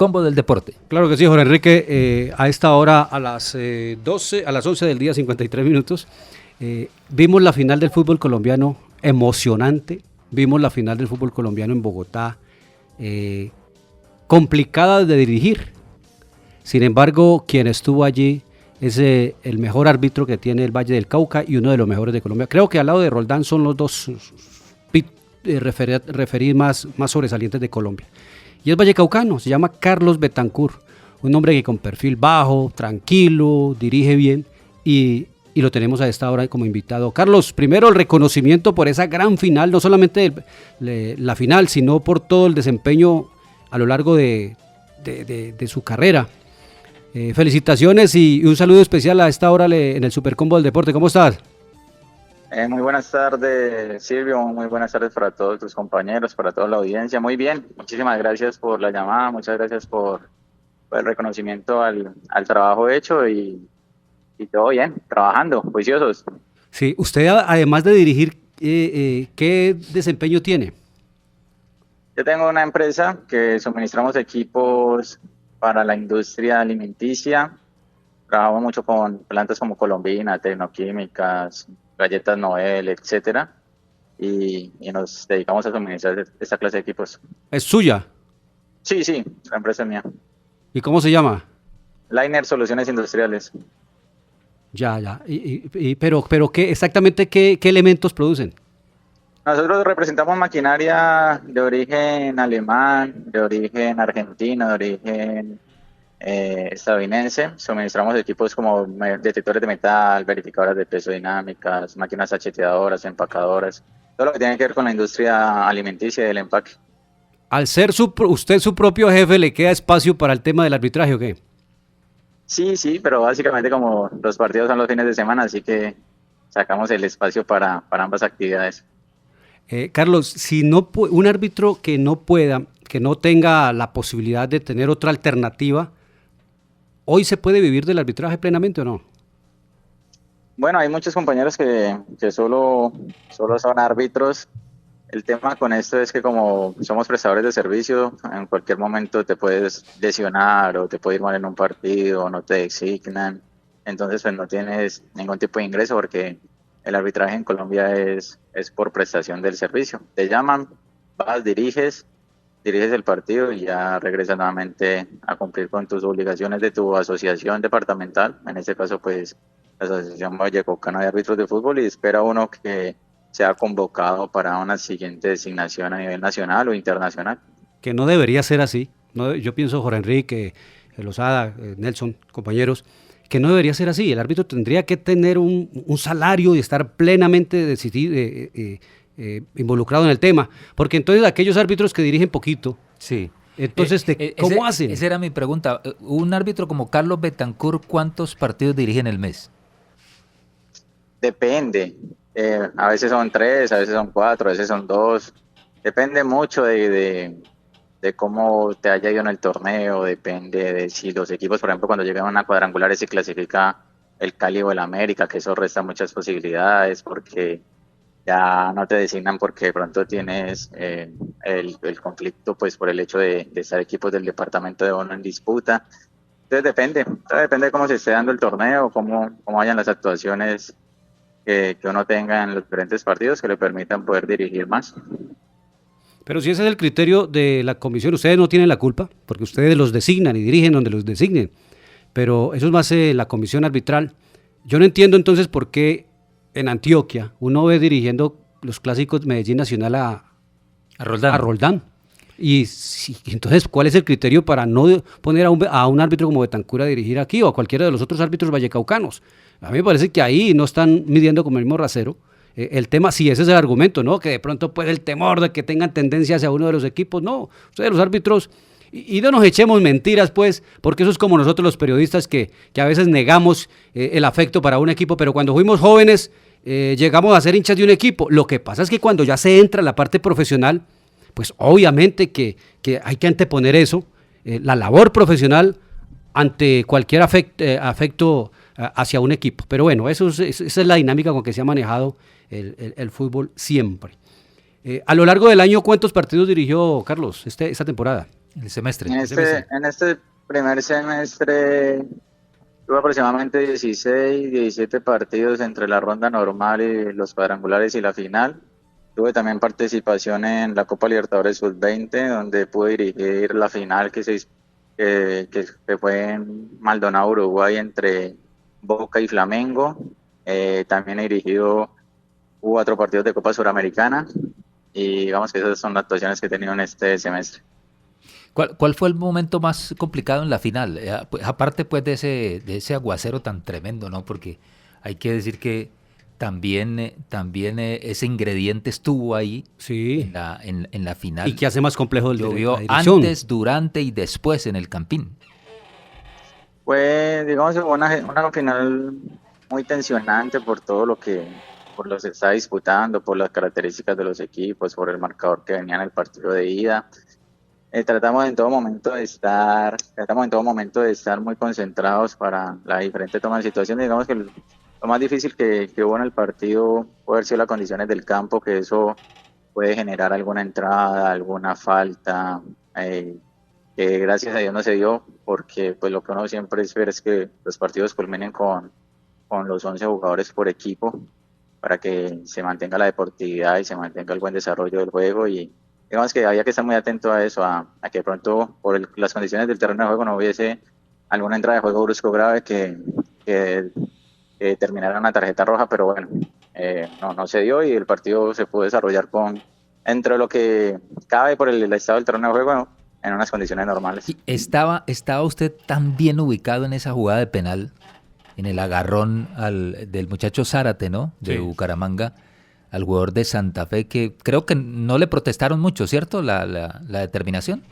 Supercombo del Deporte. Claro que sí, Jorge Enrique. A esta hora, a las 11 del día, 53 minutos, vimos la final del fútbol colombiano emocionante. Vimos la final del fútbol colombiano en Bogotá, complicada de dirigir. Sin embargo, quien estuvo allí es el mejor árbitro que tiene el Valle del Cauca y uno de los mejores de Colombia. Creo que al lado de Roldán son los dos referir más sobresalientes de Colombia. Y es vallecaucano, se llama Carlos Betancur, un hombre que con perfil bajo, tranquilo, dirige bien y lo tenemos a esta hora como invitado. Carlos, primero el reconocimiento por esa gran final, no solamente la final, sino por todo el desempeño a lo largo de su carrera. Felicitaciones y un saludo especial a esta hora en el Supercombo del Deporte. ¿Cómo estás? Muy buenas tardes, Silvio. Muy buenas tardes para todos tus compañeros, para toda la audiencia. Muy bien, muchísimas gracias por la llamada, muchas gracias por el reconocimiento al trabajo hecho y todo bien, trabajando, juiciosos. Sí, usted además de dirigir, ¿qué desempeño tiene? Yo tengo una empresa que suministramos equipos para la industria alimenticia. Trabajamos mucho con plantas como Colombina, Tecnoquímicas, Galletas Noel, etcétera, y nos dedicamos a suministrar esta clase de equipos. ¿Es suya? Sí, la empresa es mía. ¿Y cómo se llama? Liner Soluciones Industriales. Ya. Pero exactamente qué elementos producen? Nosotros representamos maquinaria de origen alemán, de origen argentino, de origen estadounidense. Suministramos equipos como detectores de metal, verificadoras de peso dinámicas, máquinas hacheteadoras, empacadoras, todo lo que tiene que ver con la industria alimenticia y del empaque. Al ser usted su propio jefe, ¿le queda espacio para el tema del arbitraje o qué? Sí, pero básicamente como los partidos son los fines de semana, así que sacamos el espacio para ambas actividades. Carlos, si un árbitro que no tenga la posibilidad de tener otra alternativa, ¿hoy se puede vivir del arbitraje plenamente o no? Bueno, hay muchos compañeros que solo son árbitros. El tema con esto es que como somos prestadores de servicio, en cualquier momento te puedes lesionar o te puede ir mal en un partido o no te designan. Entonces pues no tienes ningún tipo de ingreso porque el arbitraje en Colombia es por prestación del servicio. Te llaman, vas, diriges el partido y ya regresas nuevamente a cumplir con tus obligaciones de tu asociación departamental. En este caso, pues, la Asociación Vallecaucana de Árbitros de Fútbol, y espera uno que sea convocado para una siguiente designación a nivel nacional o internacional. Que no debería ser así. No, yo pienso, Jorge Enrique, Lozada, Nelson, compañeros, que no debería ser así. El árbitro tendría que tener un salario y estar plenamente involucrado en el tema, porque entonces aquellos árbitros que dirigen poquito, sí. Entonces, ¿cómo hacen? Esa era mi pregunta. Un árbitro como Carlos Betancur, ¿cuántos partidos dirige en el mes? Depende. A veces son 3, a veces son 4, a veces son 2. Depende mucho de cómo te haya ido en el torneo, depende de si los equipos, por ejemplo, cuando llegan a una cuadrangular se clasifica el Cali o el América, que eso resta muchas posibilidades porque ya no te designan porque de pronto tienes el conflicto pues por el hecho de estar equipos del departamento de uno en disputa. Entonces depende de cómo se esté dando el torneo, cómo vayan las actuaciones que uno tenga en los diferentes partidos que le permitan poder dirigir más. Pero si ese es el criterio de la comisión, ustedes no tienen la culpa, porque ustedes los designan y dirigen donde los designen, pero eso es más la comisión arbitral. Yo no entiendo entonces por qué en Antioquia uno ve dirigiendo los clásicos Medellín Nacional a Roldán. Y entonces, ¿cuál es el criterio para no poner a un árbitro como Betancur a dirigir aquí o a cualquiera de los otros árbitros vallecaucanos? A mí me parece que ahí no están midiendo como el mismo rasero. El tema, sí, ese es el argumento, ¿no? Que de pronto puede el temor de que tengan tendencia hacia uno de los equipos. No, ustedes los árbitros, y no nos echemos mentiras, pues, porque eso es como nosotros los periodistas que a veces negamos el afecto para un equipo, pero cuando fuimos jóvenes llegamos a ser hinchas de un equipo. Lo que pasa es que cuando ya se entra en la parte profesional, pues obviamente que hay que anteponer eso, la labor profesional ante cualquier afecto hacia un equipo. Pero bueno, esa es la dinámica con que se ha manejado el fútbol siempre. A lo largo del año, ¿cuántos partidos dirigió Carlos esta temporada? El semestre. En este primer semestre tuve aproximadamente 16, 17 partidos entre la ronda normal y los cuadrangulares y la final. Tuve también participación en la Copa Libertadores Sub-20, donde pude dirigir la final que fue en Maldonado, Uruguay, entre Boca y Flamengo. También he dirigido 4 partidos de Copa Suramericana y digamos que esas son las actuaciones que he tenido en este semestre. ¿Cuál fue el momento más complicado en la final? Pues, aparte pues de ese aguacero tan tremendo, ¿no? Porque hay que decir que también ese ingrediente estuvo ahí Sí. en la final. ¿Y qué hace más complejo Llovió la dirección? antes, durante y después en el Campín. Fue, digamos, una final muy tensionante por todo por lo que se está disputando, por las características de los equipos, por el marcador que venía en el partido de ida. Tratamos en todo momento de estar muy concentrados para la diferente toma de situaciones. Digamos que lo más difícil que hubo en el partido puede haber sido las condiciones del campo, que eso puede generar alguna entrada, alguna falta, que gracias a Dios no se dio, porque pues lo que uno siempre espera es que los partidos culminen con los 11 jugadores por equipo, para que se mantenga la deportividad y se mantenga el buen desarrollo del juego. Y digamos que había que estar muy atento a eso, a que de pronto las condiciones del terreno de juego no hubiese alguna entrada de juego brusco grave que terminara una tarjeta roja, pero bueno, no se dio y el partido se pudo desarrollar entre lo que cabe por el estado del terreno de juego en unas condiciones normales. ¿Y estaba usted tan bien ubicado en esa jugada de penal, en el agarrón del muchacho Zárate, ¿no? De Sí. Bucaramanga, al jugador de Santa Fe, que creo que no le protestaron mucho, ¿cierto? La determinación.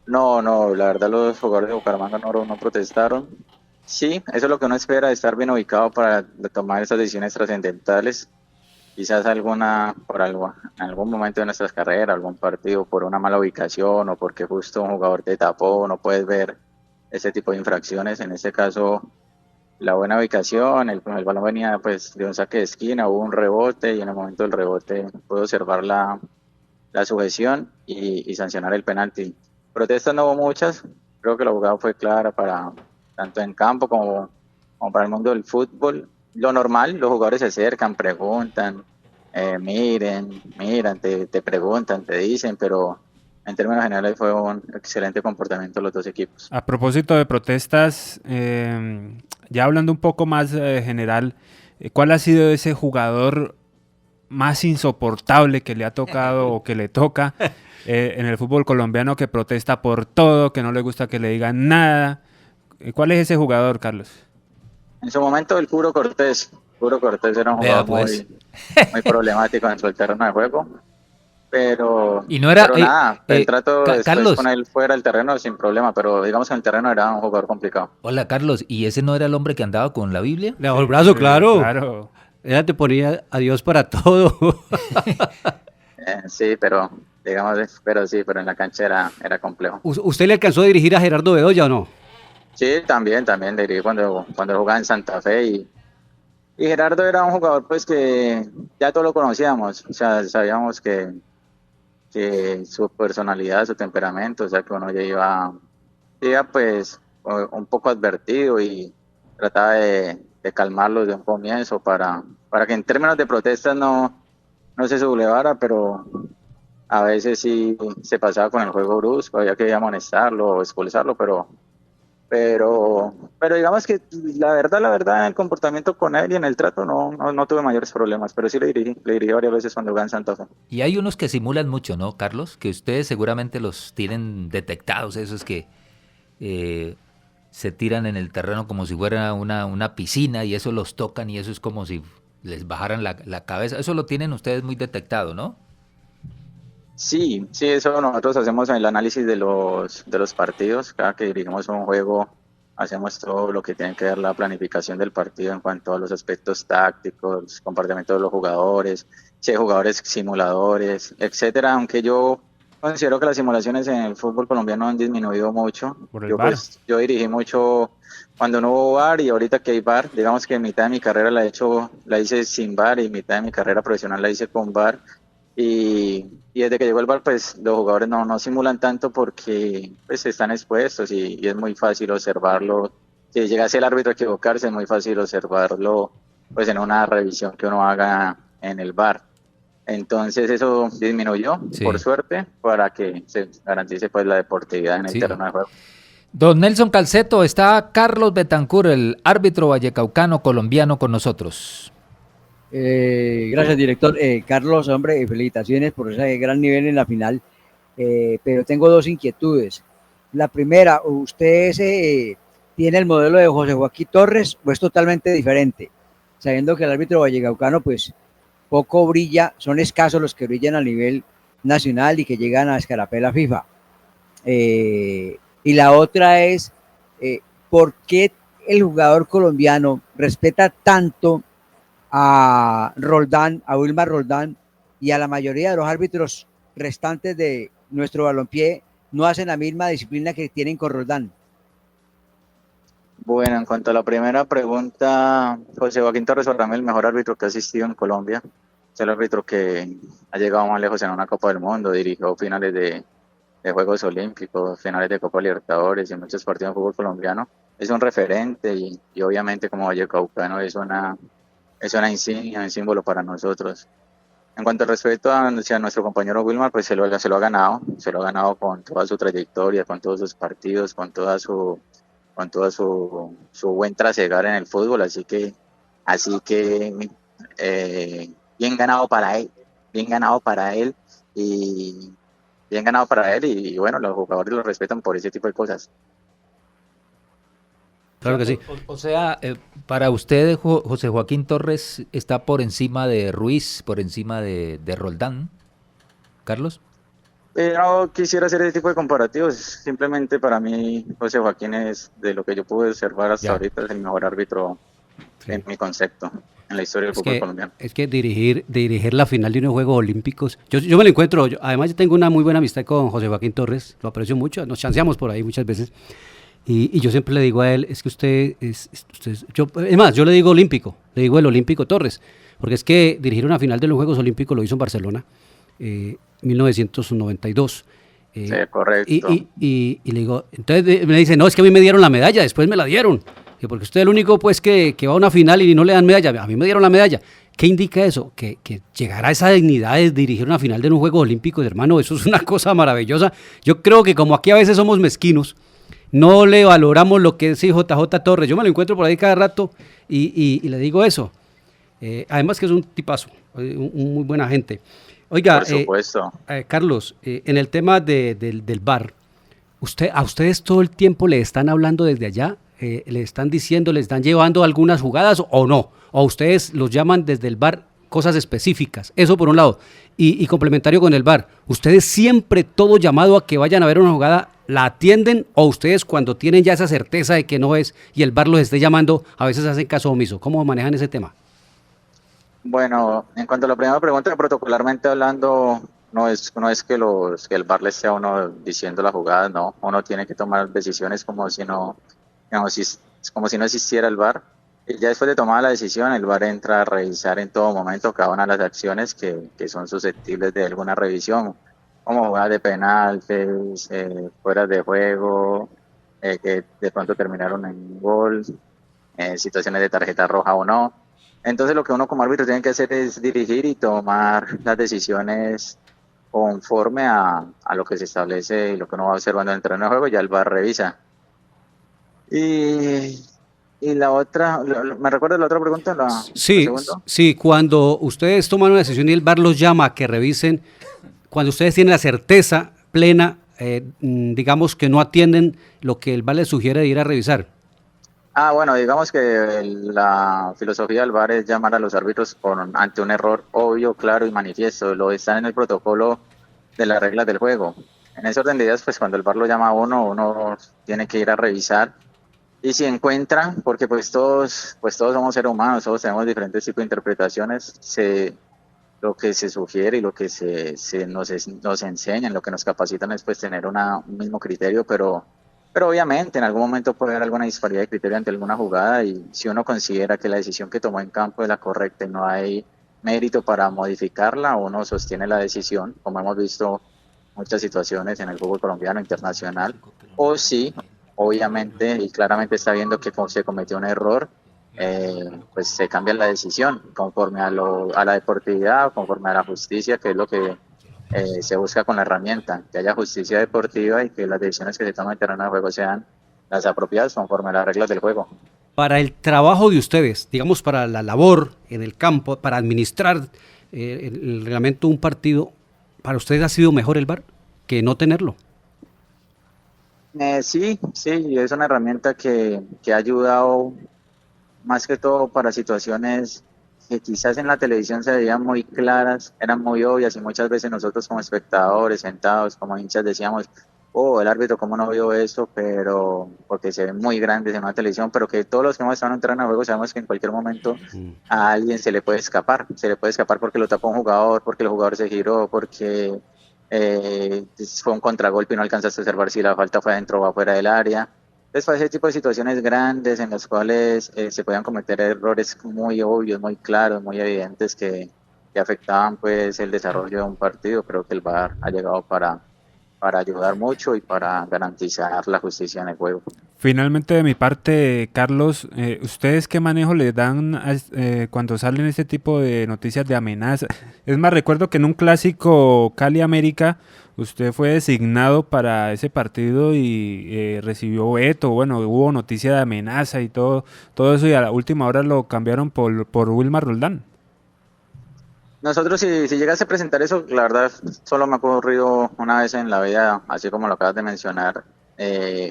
No, la verdad los jugadores de Bucaramanga no protestaron. Sí, eso es lo que uno espera, estar bien ubicado para tomar esas decisiones trascendentales. Quizás en algún momento de nuestras carreras, algún partido por una mala ubicación o porque justo un jugador te tapó, no puedes ver ese tipo de infracciones. En este caso, la buena ubicación, el balón venía pues de un saque de esquina, hubo un rebote y en el momento del rebote pude observar la sujeción y sancionar el penalti. Protestas no hubo muchas, creo que la jugada fue clara para tanto en campo como para el mundo del fútbol. Lo normal, los jugadores se acercan, preguntan, miran, te preguntan, te dicen, pero en términos generales fue un excelente comportamiento de los dos equipos. A propósito de protestas, ya hablando un poco más general, ¿cuál ha sido ese jugador más insoportable que le ha tocado o que le toca en el fútbol colombiano, que protesta por todo, que no le gusta que le digan nada? ¿Cuál es ese jugador, Carlos? En su momento el Curo Cortés era un Vea, jugador pues. muy problemático en su terreno de juego, pero, Y no era, pero nada, el trato después Carlos, con él fuera del terreno sin problema, pero digamos que en el terreno era un jugador complicado. hola Carlos, ¿y ese no era el hombre que andaba con la Biblia? Le bajó el brazo, claro. Claro. Ella te ponía a Dios para todo. Sí, pero pero en la cancha era complejo. ¿Usted le alcanzó a dirigir a Gerardo Bedoya o no? Sí, también dirigí cuando jugaba en Santa Fe y Gerardo era un jugador pues que ya todos lo conocíamos, o sea, sabíamos que su personalidad, su temperamento, o sea, que uno ya iba pues un poco advertido y trataba de calmarlo desde un comienzo para que en términos de protestas no se sublevara, pero a veces sí se pasaba con el juego brusco, había que amonestarlo o expulsarlo, pero digamos que la verdad, en el comportamiento con él y en el trato no tuve mayores problemas, pero sí le dirigí varias veces cuando jugaba en Santa Fe. Y hay unos que simulan mucho, ¿no, Carlos? Que ustedes seguramente los tienen detectados, esos que se tiran en el terreno como si fuera una piscina y eso los tocan y eso es como si les bajaran la cabeza. Eso lo tienen ustedes muy detectado, ¿no? Sí, eso nosotros hacemos el análisis de los partidos. Cada que dirigimos un juego, hacemos todo lo que tiene que ver la planificación del partido en cuanto a los aspectos tácticos, comportamiento de los jugadores, si hay jugadores simuladores, etcétera. Aunque yo considero que las simulaciones en el fútbol colombiano han disminuido mucho. Por el VAR. Yo dirigí mucho cuando no hubo VAR y ahorita que hay VAR. Digamos que mitad de mi carrera la hice sin VAR y mitad de mi carrera profesional la hice con VAR. Y desde que llegó el VAR, pues los jugadores no simulan tanto porque pues están expuestos y es muy fácil observarlo. Si llegase el árbitro a equivocarse, es muy fácil observarlo pues en una revisión que uno haga en el VAR. Entonces eso disminuyó, por Sí, suerte, para que se garantice pues la deportividad en el sí. terreno de juego. Don Nelson Calceto, está Carlos Betancur, el árbitro vallecaucano colombiano, con nosotros. Gracias, director. Carlos, hombre, felicitaciones por ese gran nivel en la final. Pero tengo dos inquietudes. La primera, ¿usted tiene el modelo de José Joaquín Torres o es totalmente diferente? Sabiendo que el árbitro vallecaucano, pues, poco brilla, son escasos los que brillan a nivel nacional y que llegan a escarapela FIFA. Y la otra es, ¿por qué el jugador colombiano respeta tanto a Roldán, a Wilmar Roldán y a la mayoría de los árbitros restantes de nuestro balompié no hacen la misma disciplina que tienen con Roldán? Bueno, en cuanto a la primera pregunta, José Joaquín Torres Barramel, el mejor árbitro que ha asistido en Colombia. Es el árbitro que ha llegado más lejos en una Copa del Mundo, dirigió finales de Juegos Olímpicos, finales de Copa Libertadores y muchos partidos de fútbol colombiano. Es un referente y obviamente como vallecaucano es una insignia, un símbolo para nosotros. En cuanto al respeto hacia nuestro compañero Wilmar, pues se lo ha ganado con toda su trayectoria, con todos sus partidos, con toda su buen trasegar en el fútbol, así que eh, bien ganado para él, bien ganado para él y bien ganado para él y bueno, los jugadores lo respetan por ese tipo de cosas. Claro que sí. O sea, para usted, José Joaquín Torres está por encima de Ruiz, por encima de Roldán, Carlos. No quisiera hacer ese tipo de comparativos, simplemente para mí José Joaquín es, de lo que yo pude observar hasta Ya. ahorita, es el mejor árbitro en Sí. mi concepto, en la historia del fútbol colombiano. Es que dirigir la final de unos Juegos Olímpicos, yo me lo encuentro, además yo tengo una muy buena amistad con José Joaquín Torres, lo aprecio mucho, nos chanceamos por ahí muchas veces, y yo siempre le digo a él, es que es más, yo le digo olímpico, le digo el olímpico Torres, porque es que dirigir una final de los Juegos Olímpicos lo hizo en Barcelona, 1992. Sí, Eh, correcto. y le digo, entonces me dice, no, es que a mí me dieron la medalla, después me la dieron. Que porque usted es el único pues que va a una final y no le dan medalla, a mí me dieron la medalla. ¿Qué indica eso? Que llegar a esa dignidad de dirigir una final de unos Juegos Olímpicos, hermano, eso es una cosa maravillosa. Yo creo que como aquí a veces somos mezquinos, no le valoramos lo que es JJ Torres. Yo me lo encuentro por ahí cada rato y le digo eso. Además que es un tipazo, un muy buena gente. Oiga, Por supuesto. Carlos, en el tema del VAR, a ustedes todo el tiempo le están hablando desde allá, le están diciendo, le están llevando algunas jugadas o no, o ustedes los llaman desde el VAR cosas específicas, eso por un lado, y complementario con el VAR, ustedes siempre todo llamado a que vayan a ver una jugada, ¿la atienden o ustedes cuando tienen ya esa certeza de que no es y el VAR los esté llamando, a veces hacen caso omiso? ¿Cómo manejan ese tema? Bueno, en cuanto a la primera pregunta, protocolarmente hablando, no es que el VAR le esté a uno diciendo la jugada, no. Uno tiene que tomar decisiones como si no existiera el VAR. Y ya después de tomar la decisión, el VAR entra a revisar en todo momento cada una de las acciones que son susceptibles de alguna revisión, como jugadas de penaltis, fuera de juego, que de pronto terminaron en gol, situaciones de tarjeta roja o no. Entonces lo que uno como árbitro tiene que hacer es dirigir y tomar las decisiones conforme a lo que se establece y lo que uno va observando en el terreno de juego, ya el VAR revisa. Y, y la otra, ¿me recuerdas la otra pregunta? La Sí, segunda. sí, cuando ustedes toman una decisión y el VAR los llama a que revisen, cuando ustedes tienen la certeza plena, digamos que no atienden lo que el VAR les sugiere de ir a revisar. Bueno, digamos que la filosofía del VAR es llamar a los árbitros ante un error obvio, claro y manifiesto. Lo está en el protocolo de las reglas del juego. En ese orden de ideas, pues cuando el VAR lo llama a uno tiene que ir a revisar. Y si encuentra, porque pues todos somos seres humanos, todos tenemos diferentes tipos de interpretaciones, lo que se sugiere y lo que nos enseñan, lo que nos capacitan es pues tener un mismo criterio, pero obviamente en algún momento puede haber alguna disparidad de criterio ante alguna jugada y si uno considera que la decisión que tomó en campo es la correcta y mérito para modificarla, uno sostiene la decisión, como hemos visto muchas situaciones en el fútbol colombiano internacional, o si obviamente y claramente está viendo que se cometió un error, pues se cambia la decisión conforme a la deportividad, conforme a la justicia, que es lo que se busca con la herramienta, que haya justicia deportiva y que las decisiones que se toman en terreno de juego sean las apropiadas conforme a las reglas del juego. Para el trabajo de ustedes, digamos para la labor en el campo, para administrar el reglamento de un partido, ¿para ustedes ha sido mejor el VAR que no tenerlo? Sí, es una herramienta que ha ayudado más que todo para situaciones que quizás en la televisión se veían muy claras, eran muy obvias y muchas veces nosotros como espectadores, sentados, como hinchas decíamos, oh, el árbitro cómo no vio esto, pero porque se ven muy grandes en una televisión, pero que todos los que hemos estado en un terreno de juego sabemos que en cualquier momento a alguien se le puede escapar porque lo tapó un jugador, porque el jugador se giró, porque fue un contragolpe y no alcanzaste a observar si la falta fue adentro o afuera del área. Entonces, para ese tipo de situaciones grandes en las cuales se podían cometer errores muy obvios, muy claros, muy evidentes que afectaban pues el desarrollo de un partido, creo que el VAR ha llegado para ayudar mucho y para garantizar la justicia en el juego. Finalmente, de mi parte, Carlos, ¿ustedes qué manejo le dan cuando salen este tipo de noticias de amenaza? Es más, recuerdo que en un clásico Cali América, usted fue designado para ese partido y recibió veto, bueno, hubo noticia de amenaza y todo eso, y a la última hora lo cambiaron por Wilmar Roldán. Nosotros, si llegase a presentar eso, la verdad, solo me ha ocurrido una vez en la vida, así como lo acabas de mencionar,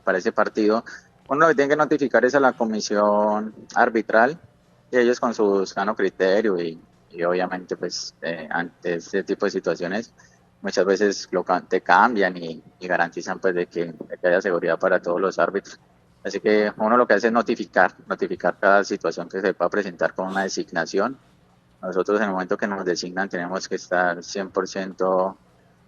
para ese partido. Uno lo que tiene que notificar es a la comisión arbitral, y ellos con su sano criterio y obviamente, pues, ante este tipo de situaciones, muchas veces te cambian y garantizan, pues, de que haya seguridad para todos los árbitros. Así que uno lo que hace es notificar cada situación que se va a presentar con una designación. Nosotros en el momento que nos designan tenemos que estar 100%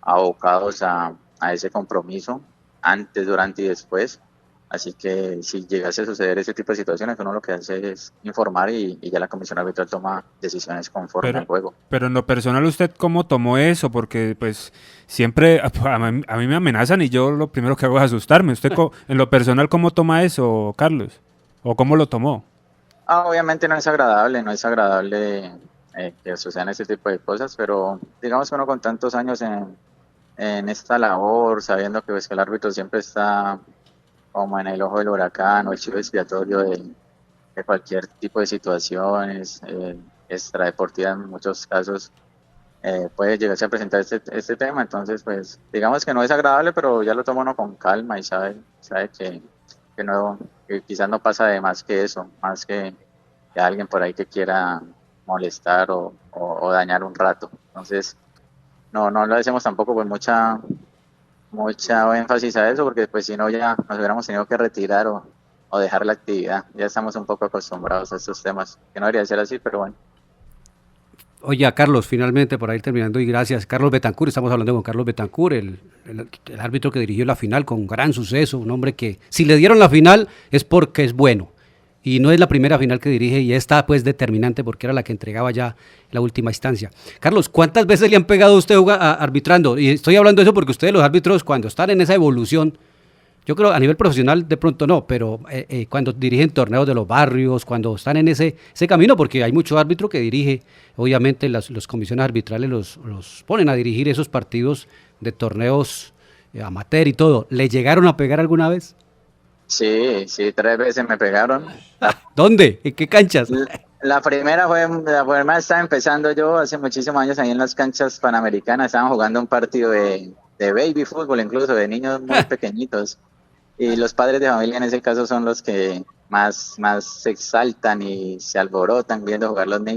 abocados a ese compromiso, antes, durante y después. Así que si llegase a suceder ese tipo de situaciones, uno lo que hace es informar y ya la comisión arbitral toma decisiones conforme al juego. Pero en lo personal, ¿usted cómo tomó eso? Porque pues siempre a mí me amenazan y yo lo primero que hago es asustarme. ¿Usted en lo personal cómo toma eso, Carlos? ¿O cómo lo tomó? Obviamente no es agradable que sucedan ese tipo de cosas, pero digamos que uno con tantos años en esta labor, sabiendo que, pues, que el árbitro siempre está como en el ojo del huracán o el chivo expiatorio de cualquier tipo de situaciones extradeportivas, en muchos casos puede llegarse a presentar este tema. Entonces, pues digamos que no es agradable, pero ya lo toma uno con calma y sabe que quizás no pasa de más que eso, más que alguien por ahí que quiera molestar o dañar un rato. Entonces, no lo hacemos tampoco con mucha énfasis a eso, porque pues si no ya nos hubiéramos tenido que retirar o dejar la actividad. Ya estamos un poco acostumbrados a estos temas, que no debería ser así, pero bueno. Oye, Carlos, finalmente, por ahí terminando, y gracias. Carlos Betancur, estamos hablando con Carlos Betancur, el árbitro que dirigió la final con gran suceso, un hombre que si le dieron la final es porque es bueno. Y no es la primera final que dirige y está pues determinante porque era la que entregaba ya la última instancia. Carlos, ¿cuántas veces le han pegado a usted arbitrando? Y estoy hablando de eso porque ustedes los árbitros cuando están en esa evolución, yo creo a nivel profesional de pronto no, pero cuando dirigen torneos de los barrios, cuando están en ese camino, porque hay mucho árbitro que dirige, obviamente las comisiones arbitrales los ponen a dirigir esos partidos de torneos amateur y todo. ¿Le llegaron a pegar alguna vez? Sí, 3 veces me pegaron. ¿Dónde? ¿En qué canchas? La primera estaba empezando yo hace muchísimos años ahí en las canchas panamericanas. Estaban jugando un partido de baby fútbol, incluso de niños muy pequeñitos. Y los padres de familia en ese caso son los que más se exaltan y se alborotan viendo jugar los niños.